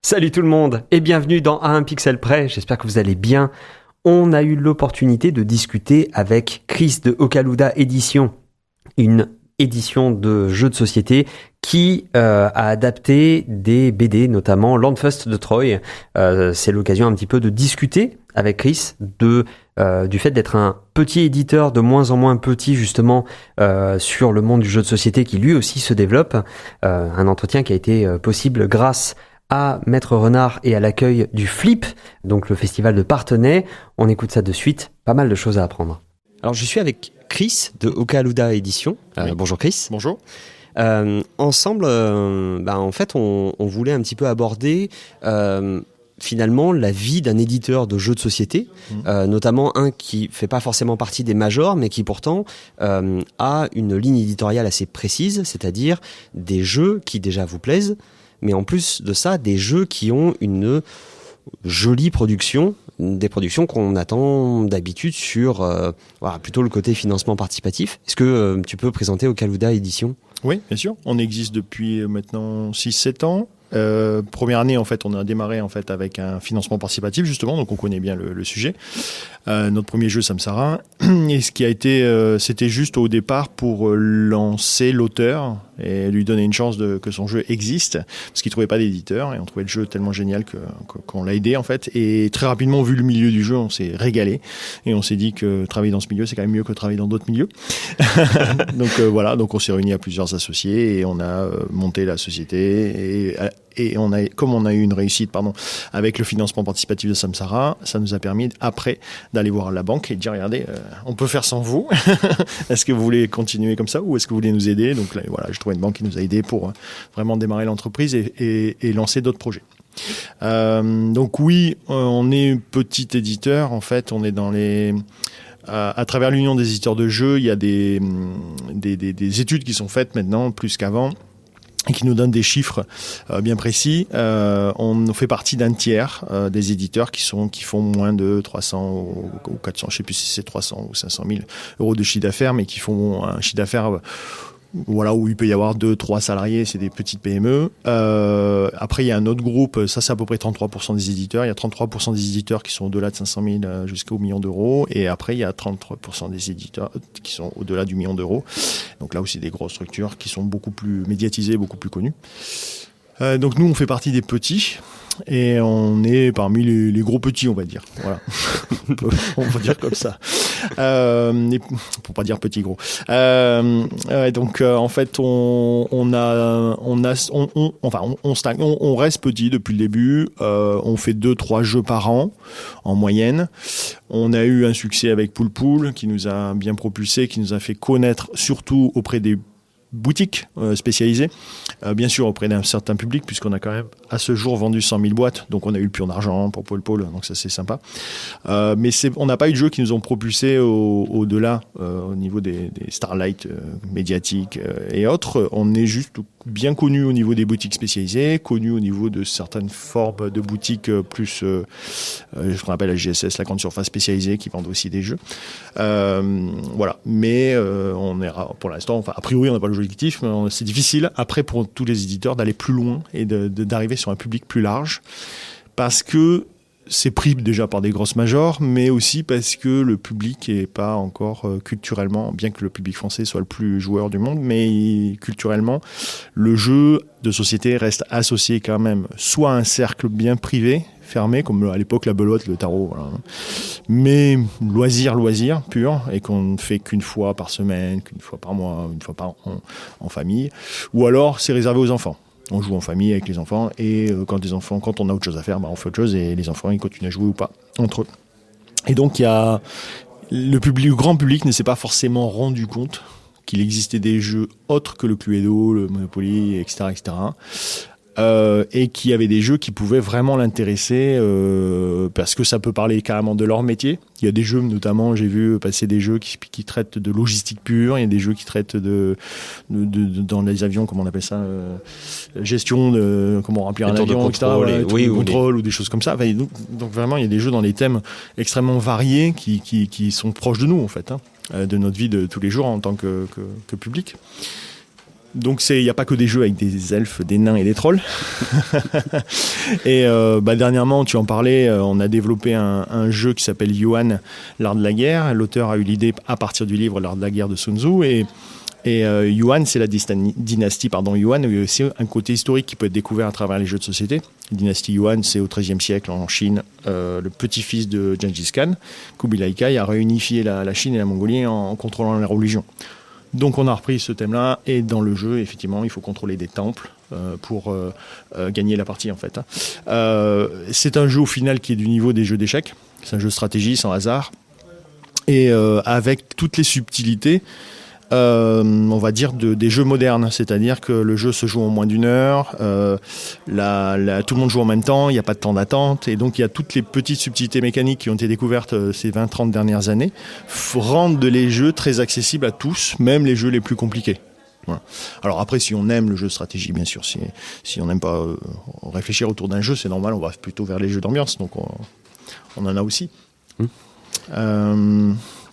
Salut tout le monde et bienvenue dans À un pixel près, j'espère que vous allez bien. On a eu l'opportunité de discuter avec Chris de Okaluda Édition, une édition de jeux de société qui a adapté des BD, notamment Landfust de Troy. C'est l'occasion un petit peu de discuter avec Chris du fait d'être un petit éditeur de moins en moins petit justement sur le monde du jeu de société qui lui aussi se développe. Un entretien qui a été possible grâce à Maître Renard et à l'accueil du Flip, donc le festival de Parthenay. On écoute ça de suite, pas mal de choses à apprendre. Alors je suis avec Chris de Okaluda Édition. Oui. Bonjour Chris. Bonjour. Ensemble, en fait, on voulait un petit peu aborder finalement la vie d'un éditeur de jeux de société, notamment un qui fait pas forcément partie des majors, mais qui pourtant a une ligne éditoriale assez précise, c'est-à-dire des jeux qui déjà vous plaisent, mais en plus de ça, des jeux qui ont une jolie production, des productions qu'on attend d'habitude sur plutôt le côté financement participatif. Est-ce que tu peux présenter Okaluda Édition ? Oui, bien sûr. On existe depuis maintenant 6-7 ans. Première année, en fait, on a démarré en fait avec un financement participatif justement, donc on connaît bien le sujet. Notre premier jeu, Samsara, et ce qui a été, c'était juste au départ pour lancer l'auteur et lui donner une chance que son jeu existe, parce qu'il trouvait pas d'éditeur et on trouvait le jeu tellement génial qu'on l'a aidé en fait. Et très rapidement, vu le milieu du jeu, on s'est régalé et on s'est dit que travailler dans ce milieu, c'est quand même mieux que travailler dans d'autres milieux. Donc voilà, donc on s'est réunis à plusieurs associés et on a monté la société et comme on a eu une réussite avec le financement participatif de Samsara, ça nous a permis après d'aller voir la banque et de dire regardez, on peut faire sans vous. Est-ce que vous voulez continuer comme ça ou est-ce que vous voulez nous aider? Donc là, voilà, je trouvais une banque qui nous a aidés pour vraiment démarrer l'entreprise et lancer d'autres projets. Donc oui, on est petit éditeur. En fait, on est dans les à travers l'Union des éditeurs de jeux, il y a des études qui sont faites maintenant plus qu'avant, et qui nous donne des chiffres bien précis. On fait partie d'un tiers des éditeurs qui font moins de 300 ou 400, je sais plus si c'est 300 ou 500 000 euros de chiffre d'affaires, mais qui font un chiffre d'affaires où il peut y avoir 2-3 salariés, c'est des petites PME. Après, il y a un autre groupe, ça c'est à peu près 33% des éditeurs. Il y a 33% des éditeurs qui sont au-delà de 500 000 jusqu'au million d'euros. Et après, il y a 33% des éditeurs qui sont au-delà du million d'euros. Donc là aussi, des grosses structures qui sont beaucoup plus médiatisées, beaucoup plus connues. Donc nous, on fait partie des petits. Et on est parmi les gros petits, on va dire. Voilà. On va dire comme ça. Pour pas dire petit gros. Donc en fait, on reste petit depuis le début. On fait 2-3 jeux par an en moyenne. On a eu un succès avec Pool Pool qui nous a bien propulsé, qui nous a fait connaître surtout auprès des boutiques spécialisées, bien sûr auprès d'un certain public, puisqu'on a quand même à ce jour vendu 100 000 boîtes, donc on a eu le pion d'argent pour Pool Pool, donc ça c'est sympa. Mais on n'a pas eu de jeux qui nous ont propulsés au-delà, au niveau des Starlight médiatiques et autres. On est juste bien connu au niveau des boutiques spécialisées, connu au niveau de certaines formes de boutiques plus, ce qu'on appelle la GSS, la grande surface spécialisée, qui vendent aussi des jeux. Voilà. Mais on est pour l'instant, enfin a priori on n'a pas le objectif, mais c'est difficile après pour tous les éditeurs d'aller plus loin et d'arriver sur un public plus large, parce que c'est pris déjà par des grosses majors, mais aussi parce que le public est pas encore culturellement, bien que le public français soit le plus joueur du monde, mais culturellement, le jeu de société reste associé quand même soit à un cercle bien privé, fermé, comme à l'époque la belote, le tarot, voilà. Mais loisir pur, et qu'on ne fait qu'une fois par semaine, qu'une fois par mois, une fois par an en famille, ou alors c'est réservé aux enfants. On joue en famille avec les enfants, et quand on a autre chose à faire, on fait autre chose, et les enfants ils continuent à jouer ou pas entre eux. Et donc le grand public ne s'est pas forcément rendu compte qu'il existait des jeux autres que le Cluedo, le Monopoly, etc., et qu'il y avait des jeux qui pouvaient vraiment l'intéresser, parce que ça peut parler carrément de leur métier. Il y a des jeux, notamment, j'ai vu passer des jeux qui traitent de logistique pure. Il y a des jeux qui traitent dans les avions, comment on appelle ça, gestion de comment remplir un avion, etc. Contrôle ou des choses comme ça. Enfin, donc vraiment, il y a des jeux dans des thèmes extrêmement variés qui sont proches de nous, en fait, de notre vie de tous les jours en tant que public. Donc il n'y a pas que des jeux avec des elfes, des nains et des trolls. Et dernièrement, tu en parlais, on a développé un jeu qui s'appelle Yuan, l'art de la guerre. L'auteur a eu l'idée à partir du livre L'art de la guerre de Sun Tzu. Et Yuan, c'est la dynastie Yuan, où il y a aussi un côté historique qui peut être découvert à travers les jeux de société. La dynastie Yuan, c'est au XIIIe siècle en Chine. Le petit-fils de Gengis Khan, Kubilai Kai, a réunifié la Chine et la Mongolie en contrôlant la religion. Donc on a repris ce thème-là, et dans le jeu, effectivement, il faut contrôler des temples pour gagner la partie, en fait. C'est un jeu, au final, qui est du niveau des jeux d'échecs. C'est un jeu de stratégie, sans hasard, et avec toutes les subtilités, on va dire, des jeux modernes. C'est-à-dire que le jeu se joue en moins d'1 heure, tout le monde joue en même temps, il n'y a pas de temps d'attente, et donc il y a toutes les petites subtilités mécaniques qui ont été découvertes ces 20-30 dernières années, rendent les jeux très accessibles à tous, même les jeux les plus compliqués. Voilà. Alors après, si on aime le jeu de stratégie, bien sûr, si on n'aime pas réfléchir autour d'un jeu, c'est normal, on va plutôt vers les jeux d'ambiance, donc on en a aussi.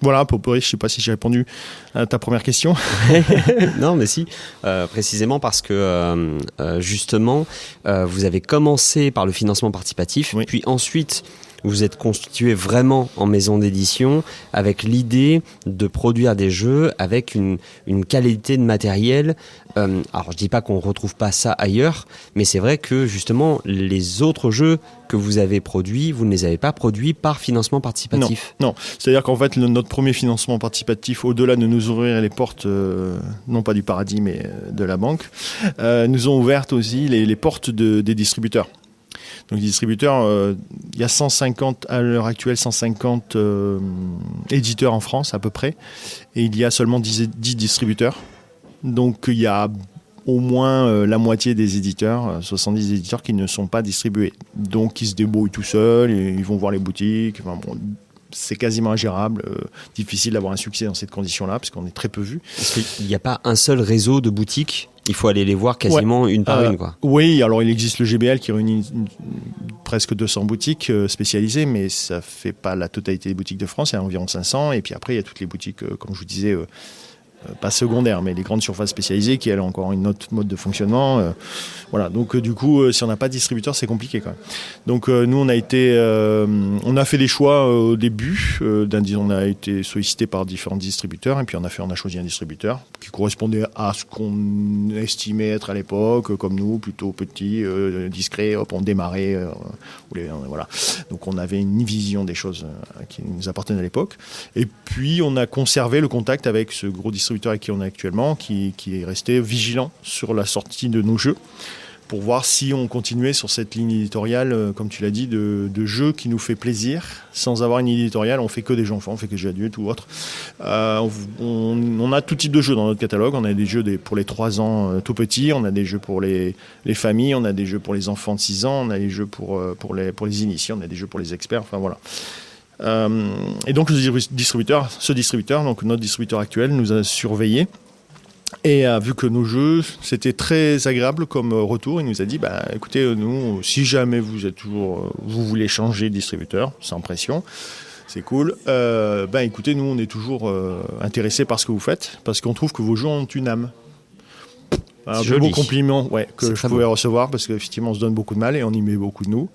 Voilà, je ne sais pas si j'ai répondu à ta première question. Non, mais si, précisément parce que justement, vous avez commencé par le financement participatif, oui. Puis ensuite, vous êtes constitué vraiment en maison d'édition avec l'idée de produire des jeux avec une qualité de matériel. Alors, je ne dis pas qu'on ne retrouve pas ça ailleurs, mais c'est vrai que justement, les autres jeux que vous avez produits, vous ne les avez pas produits par financement participatif. Non. C'est-à-dire qu'en fait, notre premier financement participatif, au-delà de nous ouvrir les portes, non pas du paradis, mais de la banque, nous ont ouvert aussi les portes des distributeurs. Donc les distributeurs, il y a 150, à l'heure actuelle, 150 éditeurs en France à peu près, et il y a seulement 10 distributeurs. Donc il y a au moins la moitié des éditeurs, 70 éditeurs qui ne sont pas distribués. Donc ils se débrouillent tout seuls, ils vont voir les boutiques. Enfin, bon, c'est quasiment ingérable, difficile d'avoir un succès dans cette condition-là, parce qu'on est très peu vu. Parce qu'il n'y a pas un seul réseau de boutiques, il faut aller les voir quasiment une par une, quoi. Oui, alors il existe le GBL qui réunit presque 200 boutiques spécialisées, mais ça ne fait pas la totalité des boutiques de France, il y a environ 500, et puis après il y a toutes les boutiques, comme je vous disais, pas secondaires, mais les grandes surfaces spécialisées qui, elles, ont encore une autre mode de fonctionnement. Voilà, donc du coup, si on n'a pas de distributeur, c'est compliqué quand même. Donc nous, on a fait des choix au début. On a été sollicité par différents distributeurs, et puis on a choisi un distributeur qui correspondait à ce qu'on estimait être à l'époque, comme nous, plutôt petit, discret. Hop, on démarrait. Voilà. Donc on avait une vision des choses qui nous appartenaient à l'époque. Et puis on a conservé le contact avec ce gros distributeur avec qui on est actuellement, qui est resté vigilant sur la sortie de nos jeux, pour voir si on continuait sur cette ligne éditoriale, comme tu l'as dit, de jeux qui nous fait plaisir. Sans avoir une ligne éditoriale, on fait que des jeux enfants, on fait que des jeux adultes ou autres. On a tout type de jeux dans notre catalogue. On a des jeux pour les 3 ans tout petits, on a des jeux pour les familles, on a des jeux pour les enfants de 6 ans, on a des jeux pour les initiés, on a des jeux pour les experts, enfin voilà. Et donc ce distributeur, donc notre distributeur actuel, nous a surveillés et a vu que nos jeux, c'était très agréable comme retour. Il nous a dit, écoutez, nous, si jamais vous voulez changer de distributeur, sans pression, c'est cool. Écoutez, nous, on est toujours intéressés par ce que vous faites, parce qu'on trouve que vos jeux ont une âme. Un beau compliment que je pouvais recevoir, parce qu'effectivement on se donne beaucoup de mal et on y met beaucoup de nous.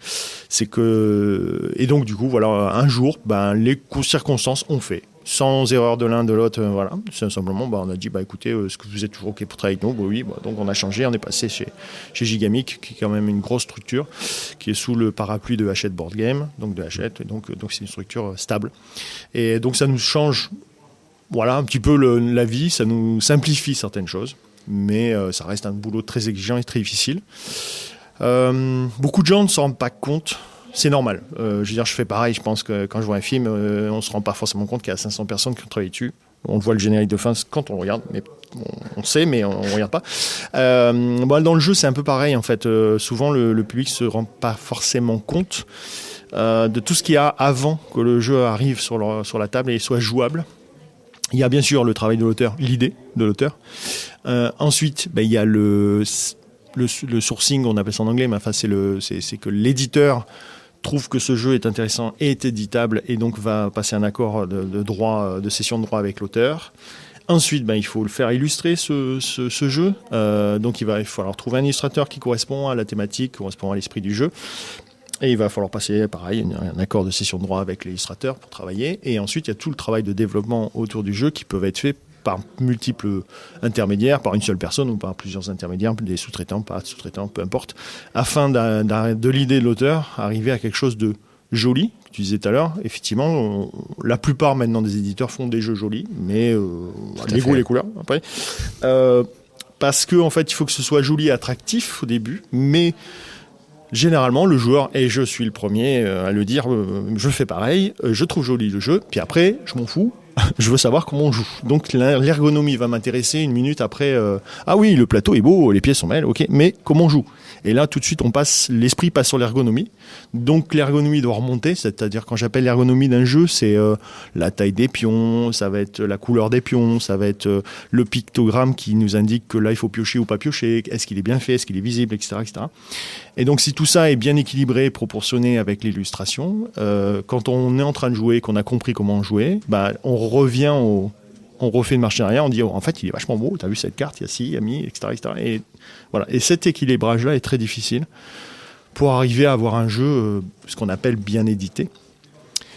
Et donc du coup voilà, un jour les circonstances ont fait, sans erreur de l'un de l'autre, voilà, c'est simplement on a dit écoutez, est-ce que vous êtes toujours OK pour travailler avec nous? Oui, donc on a changé, on est passé chez Gigamic, qui est quand même une grosse structure qui est sous le parapluie de Hachette Board Game, donc de Hachette, et donc c'est une structure stable, et donc ça nous change un petit peu la vie, ça nous simplifie certaines choses. Mais ça reste un boulot très exigeant et très difficile. Beaucoup de gens ne s'en rendent pas compte. C'est normal. Je fais pareil. Je pense que quand je vois un film, on ne se rend pas forcément compte qu'il y a 500 personnes qui ont travaillé dessus. On voit le générique de fin quand on le regarde, mais on sait, mais on ne regarde pas. Dans le jeu, c'est un peu pareil. En fait, souvent, le public ne se rend pas forcément compte de tout ce qu'il y a avant que le jeu arrive sur la table et soit jouable. Il y a bien sûr le travail de l'auteur, l'idée de l'auteur. Ensuite, il y a le sourcing, on appelle ça en anglais, mais enfin c'est que l'éditeur trouve que ce jeu est intéressant et est éditable, et donc va passer un accord de cession de droit avec l'auteur. Ensuite, il faut le faire illustrer ce jeu. Donc il va falloir trouver un illustrateur qui correspond à la thématique, qui correspond à l'esprit du jeu. Et il va falloir passer, pareil, un accord de cession de droit avec l'illustrateur pour travailler. Et ensuite, il y a tout le travail de développement autour du jeu qui peut être fait par multiples intermédiaires, par une seule personne ou par plusieurs intermédiaires, des sous-traitants, pas de sous-traitants, peu importe, afin de l'idée de l'auteur, arriver à quelque chose de joli. Tu disais tout à l'heure, effectivement, la plupart maintenant des éditeurs font des jeux jolis, mais les goûts, les couleurs, après. Parce que en fait, il faut que ce soit joli et attractif au début, mais généralement, le joueur, et je suis le premier à le dire, je fais pareil, je trouve joli le jeu, puis après, je m'en fous, je veux savoir comment on joue. Donc l'ergonomie va m'intéresser une minute après. Ah oui, le plateau est beau, les pièces sont belles, ok, mais comment on joue ? Et là, tout de suite, l'esprit passe sur l'ergonomie. Donc l'ergonomie doit remonter, c'est-à-dire quand j'appelle l'ergonomie d'un jeu, c'est la taille des pions, ça va être la couleur des pions, ça va être le pictogramme qui nous indique que là, il faut piocher ou pas piocher, est-ce qu'il est bien fait, est-ce qu'il est visible, etc., etc. Et donc si tout ça est bien équilibré, proportionné avec l'illustration, quand on est en train de jouer, qu'on a compris comment jouer, on refait une marche arrière, on dit en fait il est vachement beau, t'as vu cette carte, il y a ci, il y a mi, etc., etc. Et voilà. Et cet équilibrage-là est très difficile pour arriver à avoir un jeu, ce qu'on appelle bien édité.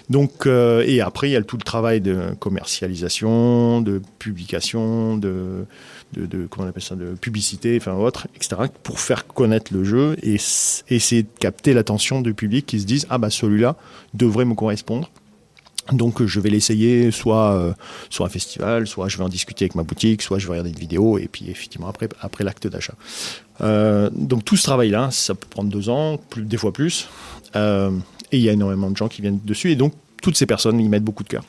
Donc et après il y a tout le travail de commercialisation, de publication, de comment on appelle ça, de publicité, enfin autre, etc. pour faire connaître le jeu et essayer de capter l'attention du public qui se disent celui-là devrait me correspondre. Donc je vais l'essayer soit à un festival, soit je vais en discuter avec ma boutique, soit je vais regarder une vidéo et puis effectivement après l'acte d'achat. Donc tout ce travail-là, ça peut prendre 2 ans, des fois plus. Et il y a énormément de gens qui viennent dessus et donc toutes ces personnes y mettent beaucoup de cœur.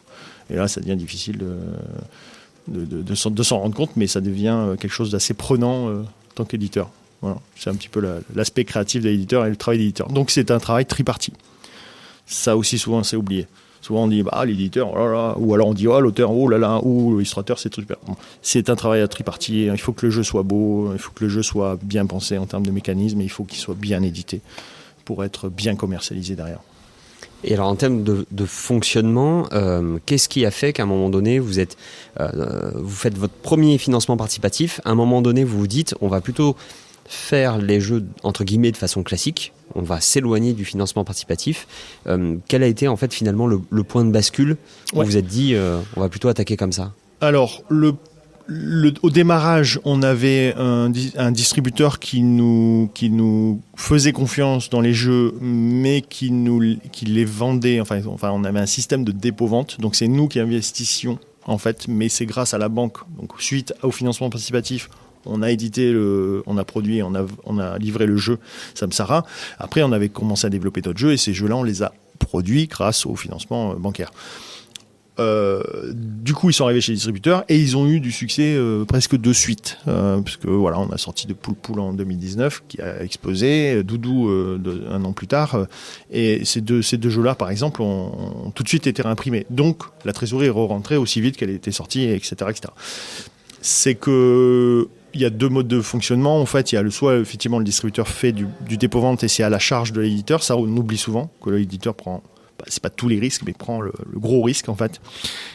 Et là, ça devient difficile de s'en rendre compte, mais ça devient quelque chose d'assez prenant en tant qu'éditeur. Voilà. C'est un petit peu l'aspect créatif de l'éditeur et le travail d'éditeur. Donc c'est un travail tripartite. Ça aussi souvent c'est oublié. Souvent on dit l'éditeur, oh là là, ou alors on dit l'auteur, oh là là, ou l'illustrateur, c'est tout super. Bon, c'est un travail à tripartite. Il faut que le jeu soit beau, il faut que le jeu soit bien pensé en termes de mécanisme, et il faut qu'il soit bien édité pour être bien commercialisé derrière. Et alors en termes de fonctionnement, qu'est-ce qui a fait qu'à un moment donné, vous faites votre premier financement participatif, à un moment donné vous vous dites on va plutôt faire les jeux entre guillemets de façon classique, on va s'éloigner du financement participatif. Quel a été en fait finalement le point de bascule où vous vous êtes dit on va plutôt attaquer comme ça ? Alors au démarrage, on avait un distributeur qui nous faisait confiance dans les jeux, mais qui les vendait. Enfin, on avait un système de dépôt-vente. Donc, c'est nous qui investissions, en fait, mais c'est grâce à la banque. Donc, suite au financement participatif, on a édité, on a produit, on a livré le jeu Samsara. Après, on avait commencé à développer d'autres jeux et ces jeux-là, on les a produits grâce au financement bancaire. Du coup, ils sont arrivés chez les distributeurs et ils ont eu du succès presque de suite. Parce que voilà, on a sorti de Poul Poul en 2019 qui a explosé, Doudou 1 an plus tard. Et ces deux jeux-là, par exemple, ont tout de suite été réimprimés. Donc, la trésorerie est rentrée aussi vite qu'elle était sortie, etc., etc. C'est que il y a 2 modes de fonctionnement. En fait, il y a soit effectivement le distributeur fait du dépôt-vente et c'est à la charge de l'éditeur. Ça, on oublie souvent que l'éditeur prend. C'est pas tous les risques, mais prend le gros risque en fait.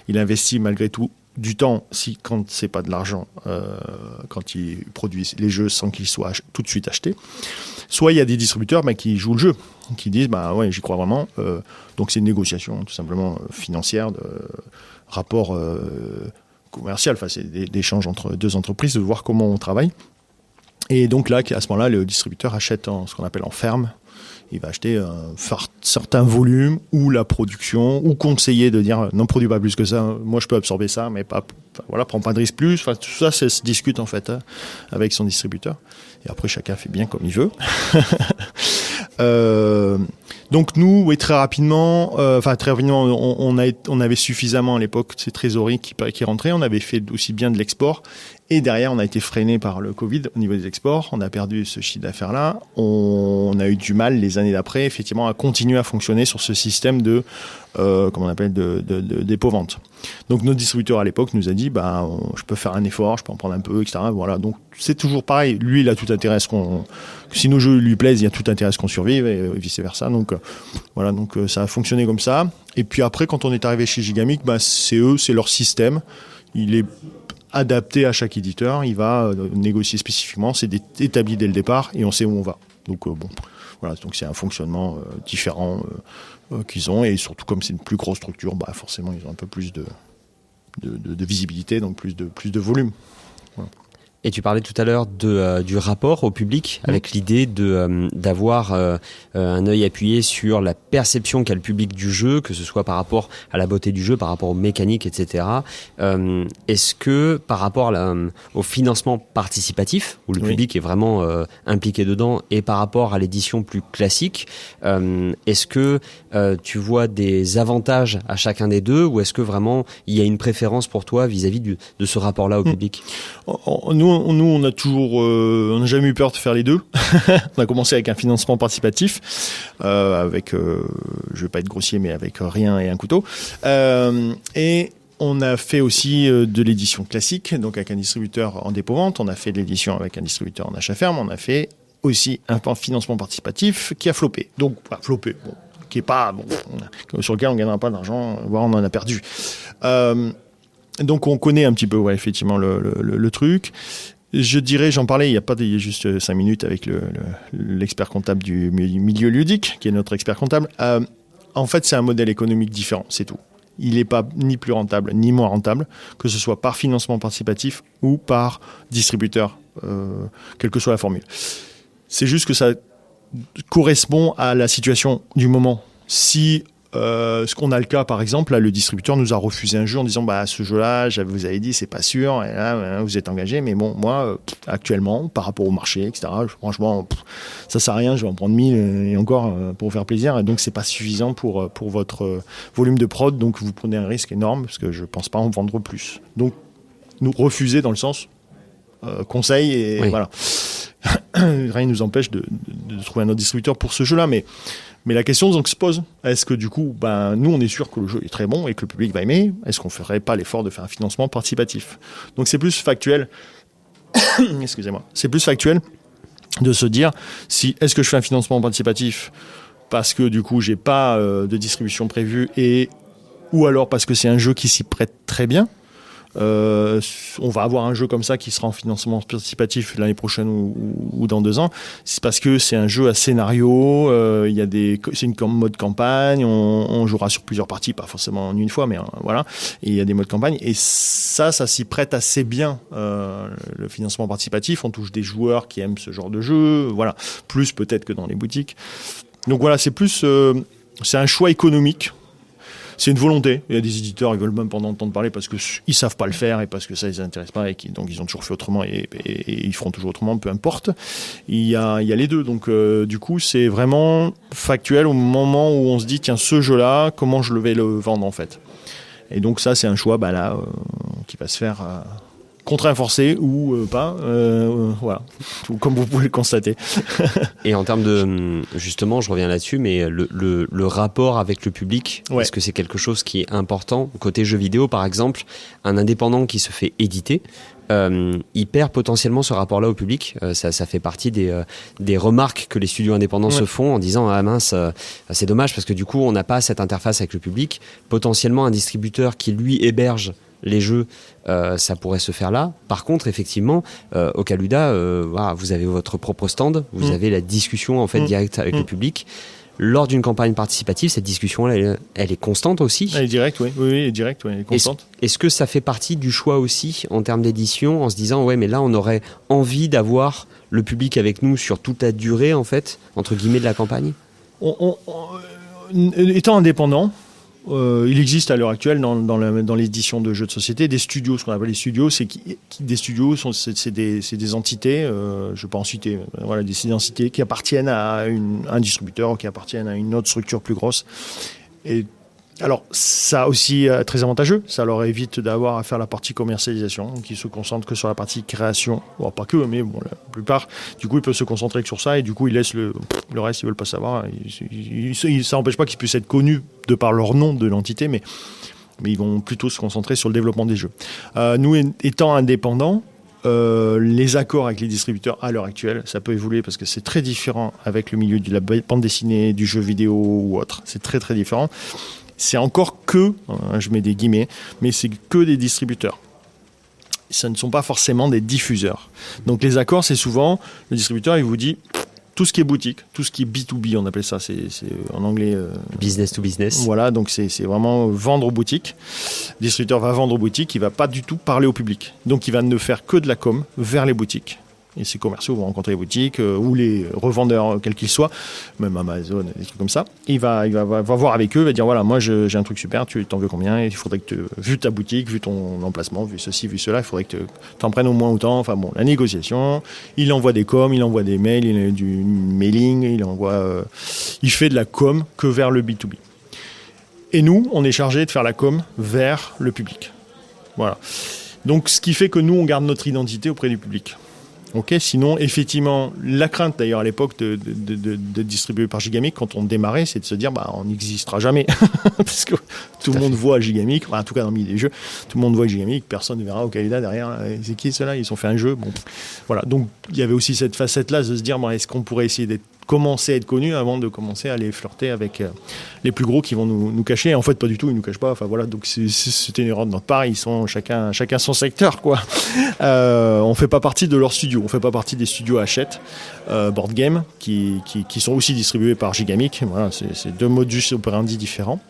Il investit malgré tout du temps, quand c'est pas de l'argent, quand il produit les jeux sans qu'ils soient tout de suite achetés. Soit il y a des distributeurs qui jouent le jeu, qui disent ouais, j'y crois vraiment. Donc c'est une négociation tout simplement financière, de rapport commercial. Enfin c'est des échanges entre 2 entreprises, de voir comment on travaille. Et donc là, à ce moment-là, le distributeur achète ce qu'on appelle en ferme. Il va acheter un certain volume ou la production ou conseiller de dire non, produis pas plus que ça. Moi, je peux absorber ça, mais pas. Voilà, prends pas de risque plus. Enfin, tout ça, ça se discute en fait avec son distributeur. Et après, chacun fait bien comme il veut. Donc nous, oui, très rapidement, on avait suffisamment à l'époque ces trésoreries qui rentraient. On avait fait aussi bien de l'export. Et derrière, on a été freiné par le Covid au niveau des exports. On a perdu ce chiffre d'affaires-là. On a eu du mal les années d'après, effectivement, à continuer à fonctionner sur ce système de dépôt-vente. Donc notre distributeur à l'époque nous a dit, je peux faire un effort, je peux en prendre un peu, etc. Voilà. Donc c'est toujours pareil. Lui, il a tout intérêt à si nos jeux lui plaisent, il y a tout intérêt à ce qu'on survive et vice versa. Donc voilà. Donc ça a fonctionné comme ça. Et puis après, quand on est arrivé chez Gigamic, c'est leur système. Il est adapté à chaque éditeur. Il va négocier spécifiquement, c'est établi dès le départ et on sait où on va. Donc voilà, donc c'est un fonctionnement différent qu'ils ont, et surtout comme c'est une plus grosse structure, forcément ils ont un peu plus de visibilité, donc plus de volume. Voilà. Et tu parlais tout à l'heure du rapport au public, avec l'idée d'avoir un œil appuyé sur la perception qu'a le public du jeu, que ce soit par rapport à la beauté du jeu, par rapport aux mécaniques, etc. Est-ce que par rapport au financement participatif, où le public est vraiment impliqué dedans, et par rapport à l'édition plus classique, est-ce que tu vois des avantages à chacun des deux, ou est-ce que vraiment il y a une préférence pour toi vis-à-vis de ce rapport-là au public ? Nous, on n'a jamais eu peur de faire les deux. On a commencé avec un financement participatif, avec, je vais pas être grossier, mais avec rien et un couteau. Et on a fait aussi de l'édition classique, donc avec un distributeur en dépôt-vente. On a fait de l'édition avec un distributeur en achat ferme. On a fait aussi un financement participatif qui a floppé. Donc, qui est pas sur lequel on gagnera pas d'argent, voire on en a perdu. Donc on connaît un petit peu, effectivement, le truc. Je dirais, j'en parlais il y a juste 5 minutes avec l'expert comptable du milieu ludique, qui est notre expert comptable. En fait, c'est un modèle économique différent, c'est tout. Il n'est pas ni plus rentable, ni moins rentable, que ce soit par financement participatif ou par distributeur, quelle que soit la formule. C'est juste que ça correspond à la situation du moment. Si ce qu'on a le cas, par exemple, là, le distributeur nous a refusé un jeu en disant ce jeu-là, vous avez dit, c'est pas sûr, et là, vous êtes engagé, mais bon, moi, actuellement, par rapport au marché, etc., franchement, ça sert à rien, je vais en prendre 1000 et encore pour vous faire plaisir, et donc c'est pas suffisant pour votre volume de prod, donc vous prenez un risque énorme, parce que je pense pas en vendre plus. Donc, nous refuser dans le sens conseil, et voilà. Rien ne nous empêche de trouver un autre distributeur pour ce jeu-là, mais la question donc se pose, est-ce que du coup, nous on est sûr que le jeu est très bon et que le public va aimer, est-ce qu'on ne ferait pas l'effort de faire un financement participatif ? Donc c'est plus factuel, excusez-moi, c'est plus factuel de se dire, est-ce que je fais un financement participatif parce que du coup j'ai pas de distribution prévue, ou alors parce que c'est un jeu qui s'y prête très bien. On va avoir un jeu comme ça qui sera en financement participatif l'année prochaine ou dans 2 ans. C'est parce que c'est un jeu à scénario, c'est une mode campagne, on jouera sur plusieurs parties, pas forcément en une fois, mais voilà. Et il y a des modes campagne, et ça s'y prête assez bien, le financement participatif. On touche des joueurs qui aiment ce genre de jeu, voilà, plus peut-être que dans les boutiques. Donc voilà, c'est plus, c'est un choix économique. C'est une volonté. Il y a des éditeurs, ils veulent même pas en entendre parler parce qu'ils savent pas le faire et parce que ça les intéresse pas, et donc ils ont toujours fait autrement et ils feront toujours autrement, peu importe. Il y a les deux. Donc du coup, c'est vraiment factuel au moment où on se dit, tiens, ce jeu-là, comment je vais le vendre en fait. Et donc ça, c'est un choix qui va se faire contraint forcé ou pas, voilà, comme vous pouvez le constater. Et en termes de, justement, je reviens là-dessus, mais le rapport avec le public, est-ce que c'est quelque chose qui est important ? Côté jeux vidéo, par exemple, un indépendant qui se fait éditer, il perd potentiellement ce rapport-là au public. Ça fait partie des remarques que les studios indépendants se font en disant « Ah mince, c'est dommage parce que du coup, on n'a pas cette interface avec le public. » Potentiellement, un distributeur qui, lui, héberge les jeux, ça pourrait se faire là. Par contre, effectivement, au Caluda, vous avez votre propre stand, vous avez la discussion en fait directe avec le public. Lors d'une campagne participative, cette discussion-là, elle est constante aussi. Elle est directe, oui, elle est directe, elle est constante. Est-ce que ça fait partie du choix aussi en termes d'édition, en se disant mais là on aurait envie d'avoir le public avec nous sur toute la durée en fait, entre guillemets, de la campagne ? Étant indépendant, il existe à l'heure actuelle dans l'édition de jeux de société des studios. Ce qu'on appelle les studios, des studios c'est des entités, je ne vais pas en citer, voilà, des entités qui appartiennent à un distributeur ou qui appartiennent à une autre structure plus grosse. Et alors ça aussi très avantageux, ça leur évite d'avoir à faire la partie commercialisation, qui se concentre que sur la partie création, bon, pas que, mais bon, la plupart, du coup ils peuvent se concentrer que sur ça, et du coup ils laissent le reste, ils veulent pas savoir. Ça n'empêche pas qu'ils puissent être connus de par leur nom de l'entité, mais ils vont plutôt se concentrer sur le développement des jeux. Nous étant indépendants, les accords avec les distributeurs à l'heure actuelle, ça peut évoluer parce que c'est très différent avec le milieu de la bande dessinée, du jeu vidéo ou autre, c'est très très différent. C'est encore que, je mets des guillemets, mais c'est que des distributeurs. ce ne sont pas forcément des diffuseurs. Donc les accords, c'est souvent, le distributeur, il vous dit, tout ce qui est boutique, tout ce qui est B2B, on appelle ça, c'est en anglais... business to business. Voilà, donc c'est vraiment vendre aux boutiques. Le distributeur va vendre aux boutiques, il ne va pas du tout parler au public. Donc il va ne faire que de la com vers les boutiques. Et ces commerciaux vont rencontrer les boutiques ou les revendeurs, quels qu'ils soient, même Amazon, des trucs comme ça. Il va voir avec eux, il va dire voilà, moi j'ai un truc super, tu t'en veux combien? Il faudrait que, vu ta boutique, vu ton emplacement, vu ceci, vu cela, il faudrait que tu en prennes au moins autant. Enfin bon, la négociation, il envoie des coms, il envoie des mails, il a du mailing, il fait de la com que vers le B2B. Et nous, on est chargé de faire la com vers le public. Voilà. Donc ce qui fait que nous, on garde notre identité auprès du public. Ok, sinon, effectivement, la crainte d'ailleurs à l'époque de distribuer par Gigamic, quand on démarrait, c'est de se dire on n'existera jamais. Parce que tout le monde voit Gigamic, en tout cas dans le milieu des jeux, tout le monde voit Gigamic, personne ne verra Okalooda derrière. C'est qui ceux-là? Ils ont fait un jeu. Bon, voilà. Donc il y avait aussi cette facette-là de se dire est-ce qu'on pourrait essayer de commencer à être connu avant de commencer à aller flirter avec les plus gros qui vont nous cacher. En fait, pas du tout, ils nous cachent pas. Enfin voilà, donc c'était une erreur de notre part. Ils sont chacun son secteur, quoi. On fait pas partie de leur studio. On fait pas partie des studios Hachette, Board Game, qui sont aussi distribués par Gigamic. Voilà, c'est deux modus operandi différents.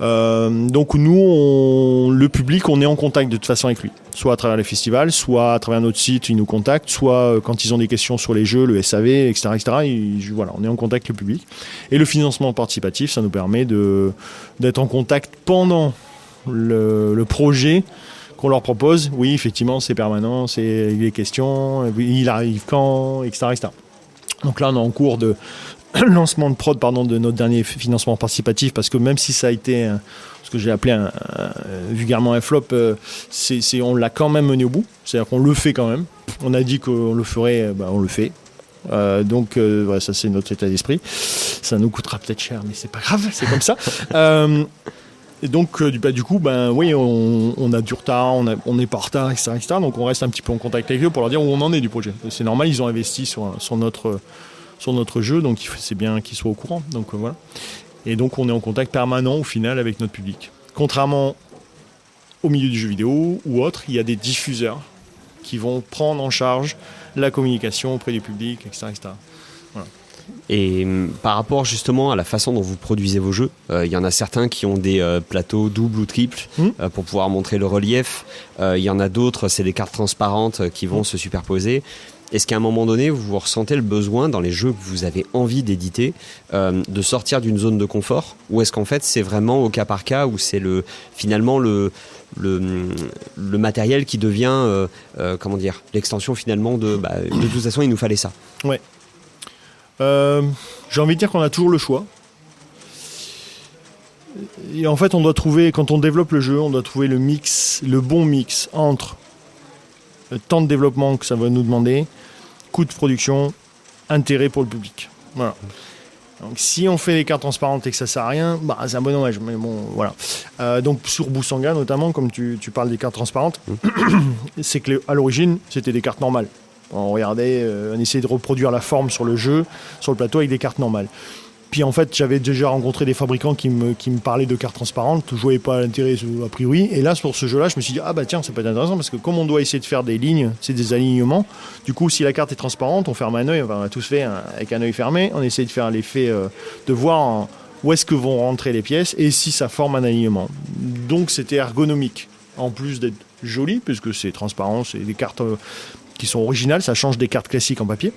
Donc nous, le public, on est en contact de toute façon avec lui, soit à travers les festivals, soit à travers notre site, ils nous contactent, soit quand ils ont des questions sur les jeux, le SAV, etc., voilà, on est en contact avec le public. Et le financement participatif, ça nous permet d'être en contact pendant le projet qu'on leur propose. Oui, effectivement, c'est permanent, c'est les questions, il arrive quand, etc., etc. Donc là, on est en cours de lancement de prod de notre dernier financement participatif, parce que même si ça a été ce que j'ai appelé vulgairement un flop, on l'a quand même mené au bout, c'est-à-dire qu'on le fait quand même. On a dit qu'on le ferait, on le fait. Donc voilà, ça c'est notre état d'esprit. Ça nous coûtera peut-être cher, mais c'est pas grave, c'est comme ça. Et donc du coup, oui, on a du retard, on n'est pas en retard, etc., etc. Donc on reste un petit peu en contact avec eux pour leur dire où on en est du projet. C'est normal, ils ont investi sur notre jeu, donc c'est bien qu'ils soient au courant. Donc voilà. Et donc on est en contact permanent au final avec notre public. Contrairement au milieu du jeu vidéo ou autre, il y a des diffuseurs qui vont prendre en charge la communication auprès du public, etc., etc. Voilà. Et par rapport justement à la façon dont vous produisez vos jeux, il y en a certains qui ont des plateaux doubles ou triples pour pouvoir montrer le relief. Il y en a d'autres, c'est des cartes transparentes qui vont se superposer. Est-ce qu'à un moment donné, vous ressentez le besoin dans les jeux que vous avez envie d'éditer de sortir d'une zone de confort, ou est-ce qu'en fait c'est vraiment au cas par cas, où c'est finalement le matériel qui devient l'extension finalement de toute façon il nous fallait ça. Ouais. J'ai envie de dire qu'on a toujours le choix. Et en fait, on doit trouver, quand on développe le jeu, on doit trouver le bon mix entre le temps de développement que ça va nous demander, coût de production, intérêt pour le public. Voilà. Donc, si on fait des cartes transparentes et que ça sert à rien, c'est un bon dommage. Mais bon, voilà. Donc, sur Boussanga, notamment, comme tu parles des cartes transparentes, c'est que à l'origine, c'était des cartes normales. On regardait, on essayait de reproduire la forme sur le jeu, sur le plateau, avec des cartes normales. Puis en fait, j'avais déjà rencontré des fabricants qui me parlaient de cartes transparentes. Je ne voyais pas l'intérêt a priori. Et là, pour ce jeu-là, je me suis dit, tiens, ça peut être intéressant, parce que comme on doit essayer de faire des lignes, c'est des alignements. Du coup, si la carte est transparente, on ferme un œil, on a tous fait avec un œil fermé. On essaie de faire l'effet de voir où est-ce que vont rentrer les pièces et si ça forme un alignement. Donc c'était ergonomique. En plus d'être joli, puisque c'est transparent, c'est des cartes qui sont originales, ça change des cartes classiques en papier,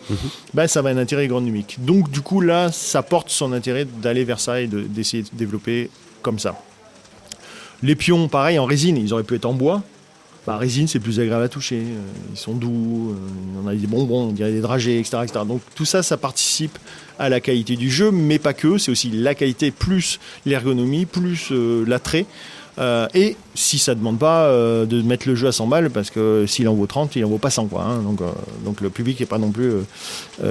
ça va un intérêt ergonomique. Donc du coup là, ça porte son intérêt d'aller vers ça et d'essayer de développer comme ça. Les pions, pareil, en résine, ils auraient pu être en bois. Résine, c'est plus agréable à toucher, ils sont doux, on a des bonbons, on dirait des dragées, etc., etc. Donc tout ça, ça participe à la qualité du jeu, mais pas que, c'est aussi la qualité plus l'ergonomie, plus l'attrait. Et si ça ne demande pas de mettre le jeu à 100 balles, parce que s'il en vaut 30, il en vaut pas 100, quoi, hein. Donc le public n'est pas non plus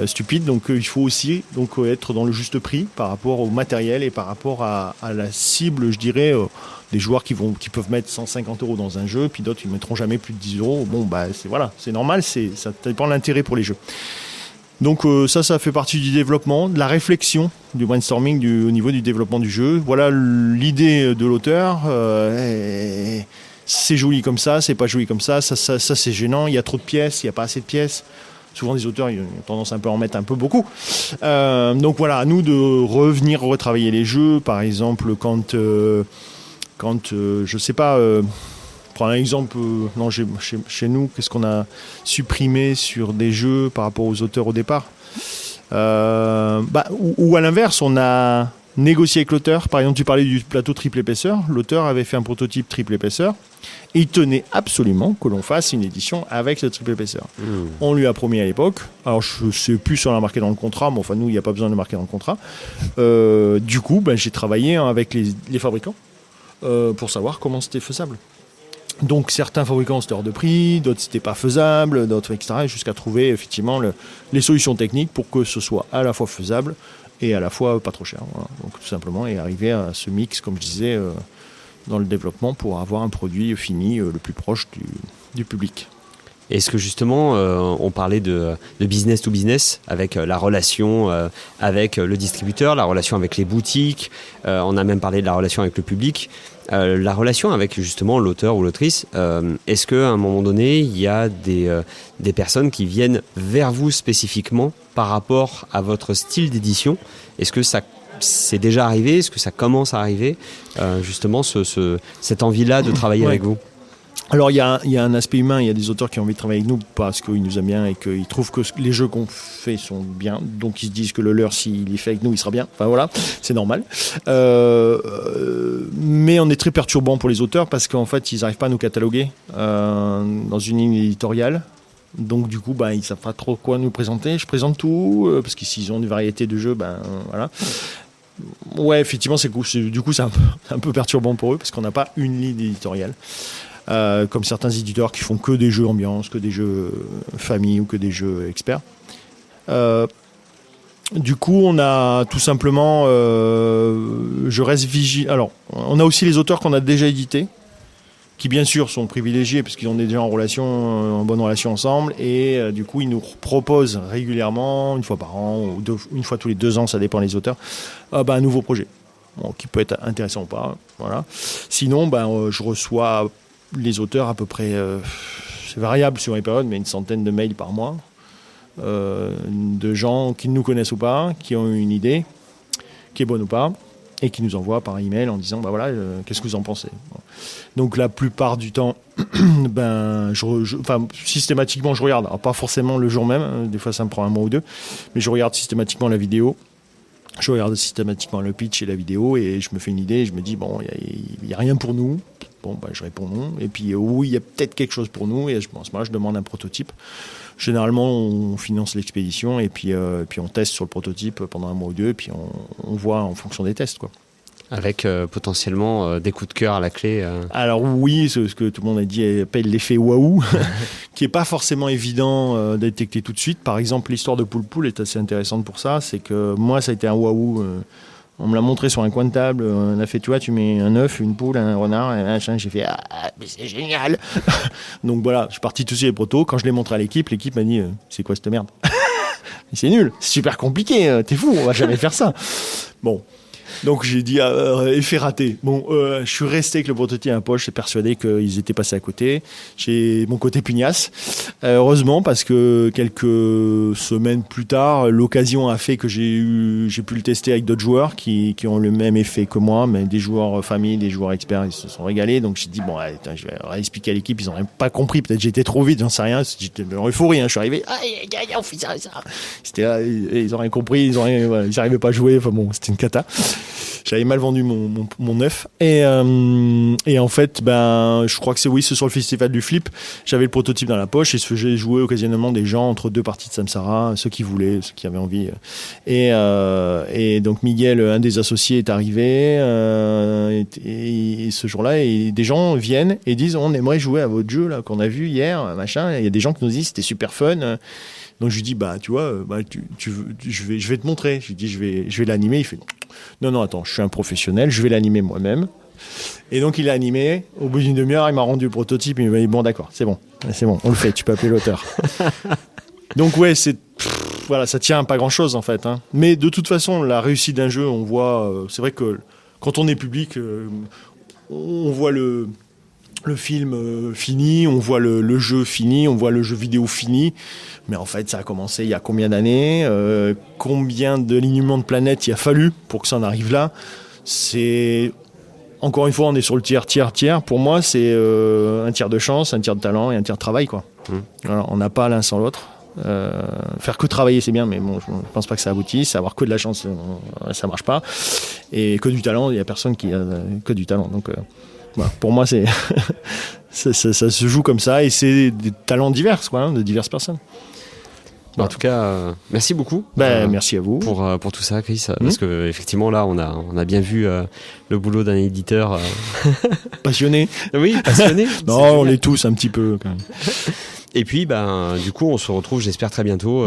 stupide, donc il faut aussi être dans le juste prix par rapport au matériel et par rapport à la cible, je dirais, des joueurs qui peuvent mettre 150 € dans un jeu, puis d'autres ils ne mettront jamais plus de 10 €. Bon, c'est normal, ça dépend de l'intérêt pour les jeux. Donc ça fait partie du développement, de la réflexion, du brainstorming au niveau du développement du jeu. Voilà l'idée de l'auteur. c'est joli comme ça, c'est pas joli comme ça c'est gênant, il y a trop de pièces, il y a pas assez de pièces. Souvent, les auteurs ils ont tendance un peu à en mettre un peu beaucoup. Donc voilà, à nous de revenir retravailler les jeux. Par exemple, quand je sais pas, prends un exemple, chez nous, qu'est-ce qu'on a supprimé sur des jeux par rapport aux auteurs au départ, ou à l'inverse, on a négocié avec l'auteur. Par exemple, tu parlais du plateau triple épaisseur. L'auteur avait fait un prototype triple épaisseur. Et il tenait absolument que l'on fasse une édition avec ce triple épaisseur. On lui a promis à l'époque. Alors, je ne sais plus si on l'a marqué dans le contrat, mais enfin, nous, il n'y a pas besoin de le marquer dans le contrat. Du coup, j'ai travaillé avec les fabricants pour savoir comment c'était faisable. Donc, certains fabricants, c'était hors de prix, d'autres, c'était pas faisable, d'autres, etc. Jusqu'à trouver, effectivement, les solutions techniques pour que ce soit à la fois faisable et à la fois pas trop cher. Voilà. Donc, tout simplement, et arriver à ce mix, comme je disais, dans le développement pour avoir un produit fini le plus proche du public. Est-ce que justement, on parlait de business to business avec la relation avec le distributeur, la relation avec les boutiques, on a même parlé de la relation avec le public, la relation avec justement l'auteur ou l'autrice, est-ce qu'à un moment donné, il y a des personnes qui viennent vers vous spécifiquement par rapport à votre style d'édition ? Est-ce que ça c'est déjà arrivé ? Est-ce que ça commence à arriver, justement, cette envie-là de travailler avec vous ? Alors, il y a un aspect humain. Il y a des auteurs qui ont envie de travailler avec nous parce qu'ils nous aiment bien et qu'ils trouvent que les jeux qu'on fait sont bien. Donc, ils se disent que le leur, s'il est fait avec nous, il sera bien. Enfin, voilà, c'est normal. Mais on est très perturbant pour les auteurs parce qu'en fait, ils n'arrivent pas à nous cataloguer dans une ligne éditoriale. Donc du coup, ils savent pas trop quoi nous présenter. Je présente tout parce que s'ils ont une variété de jeux, voilà. Ouais, effectivement, c'est cool. Du coup, c'est un peu perturbant pour eux parce qu'on n'a pas une ligne éditoriale. Comme certains éditeurs qui font que des jeux ambiance, que des jeux famille ou que des jeux experts. Du coup, on a tout simplement... je reste vigilant. Alors, on a aussi les auteurs qu'on a déjà édités, qui bien sûr sont privilégiés parce qu'ils ont déjà en bonne relation ensemble, et du coup ils nous proposent régulièrement, une fois par an ou une fois tous les 2 ans, ça dépend des auteurs, un nouveau projet, qui peut être intéressant ou pas. Voilà. Sinon, je reçois les auteurs à peu près, c'est variable sur les périodes, mais une centaine de mails par mois, de gens qui nous connaissent ou pas, qui ont une idée, qui est bonne ou pas, et qui nous envoient par email en disant voilà, qu'est-ce que vous en pensez. Donc la plupart du temps, systématiquement je regarde. Alors, pas forcément le jour même, des fois ça me prend un mois ou 2, mais je regarde systématiquement la vidéo. Je regarde systématiquement le pitch et la vidéo et je me fais une idée. Et je me dis il y a rien pour nous. Je réponds non. Et puis oui, il y a peut-être quelque chose pour nous. Et je demande un prototype. Généralement, on finance l'expédition et puis on teste sur le prototype pendant un mois ou 2. Et puis on voit en fonction des tests, quoi. Avec potentiellement des coups de cœur à la clé. Alors oui, c'est ce que tout le monde a dit, appelle l'effet waouh, qui n'est pas forcément évident à détecter tout de suite. Par exemple, l'histoire de Poul est assez intéressante pour ça. C'est que moi, ça a été un waouh. On me l'a montré sur un coin de table. On a fait, tu vois, tu mets un œuf, une poule, un renard, un machin. J'ai fait, mais c'est génial. Donc voilà, je suis parti tout de suite les protos. Quand je l'ai montré à l'équipe m'a dit, c'est quoi cette merde? C'est nul, c'est super compliqué. T'es fou, on va jamais faire ça. Bon. Donc j'ai dit effet raté. Je suis resté avec le prototype à la poche, j'ai persuadé qu'ils étaient passés à côté. J'ai mon côté pugnace. Heureusement, parce que quelques semaines plus tard, l'occasion a fait que j'ai pu le tester avec d'autres joueurs qui ont le même effet que moi, mais des joueurs famille, des joueurs experts, ils se sont régalés. Donc j'ai dit je vais expliquer à l'équipe, ils n'ont pas compris. Peut-être j'étais trop vite, j'en sais rien. J'étais en euphorie. Je suis arrivé, on fait ça. C'était là, ils ont rien compris, ils n'arrivaient pas à jouer. Enfin bon, c'était une cata. J'avais mal vendu mon œuf. Et en fait, je crois que c'est sur le festival du Flip, j'avais le prototype dans la poche et j'ai joué occasionnellement des gens entre 2 parties de Samsara, ceux qui voulaient, ceux qui avaient envie. Et donc Miguel, un des associés, est arrivé et ce jour-là, et des gens viennent et disent on aimerait jouer à votre jeu là qu'on a vu hier, machin. Il y a des gens qui nous disent c'était super fun. Donc je lui dis tu vois, je vais te montrer. Je lui dis je vais l'animer. Il fait non, attends, je suis un professionnel, je vais l'animer moi-même. Et donc il a animé. Au bout d'une demi-heure, il m'a rendu le prototype. Il m'a dit bon, d'accord, c'est bon, on le fait. Tu peux appeler l'auteur. Donc ouais, voilà, ça tient à pas grand-chose en fait. Hein. Mais de toute façon, la réussite d'un jeu, on voit. C'est vrai que quand on est public, on voit le film fini, on voit le jeu fini, on voit le jeu vidéo fini. Mais en fait, ça a commencé il y a combien d'années, combien d'alignements de planètes il a fallu pour que ça en arrive là. C'est... Encore une fois, on est sur le tiers. Pour moi, c'est un tiers de chance, un tiers de talent et un tiers de travail, quoi. Alors, on n'a pas l'un sans l'autre. Faire que travailler, c'est bien, mais bon, je ne pense pas que ça aboutisse. Avoir que de la chance, ça marche pas. Et que du talent, il n'y a personne qui a que du talent. Donc, voilà, pour moi, c'est ça se joue comme ça, et c'est des talents divers, quoi, hein, de diverses personnes. En tout cas, merci beaucoup. Merci à vous pour tout ça, Chris, parce que effectivement là, on a bien vu le boulot d'un éditeur passionné. Oui, passionné. Non, on l'est tous un petit peu quand même. Et puis, du coup, on se retrouve, j'espère très bientôt,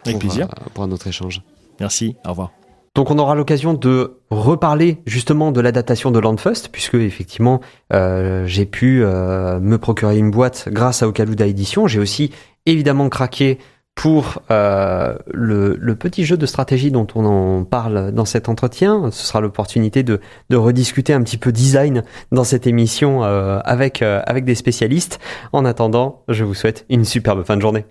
avec plaisir, pour un autre échange. Merci. Au revoir. Donc on aura l'occasion de reparler justement de l'adaptation de Landfust, puisque effectivement j'ai pu me procurer une boîte grâce à Okaluda Édition. J'ai aussi évidemment craqué pour le petit jeu de stratégie dont on en parle dans cet entretien. Ce sera l'opportunité de rediscuter un petit peu design dans cette émission avec des spécialistes. En attendant, je vous souhaite une superbe fin de journée.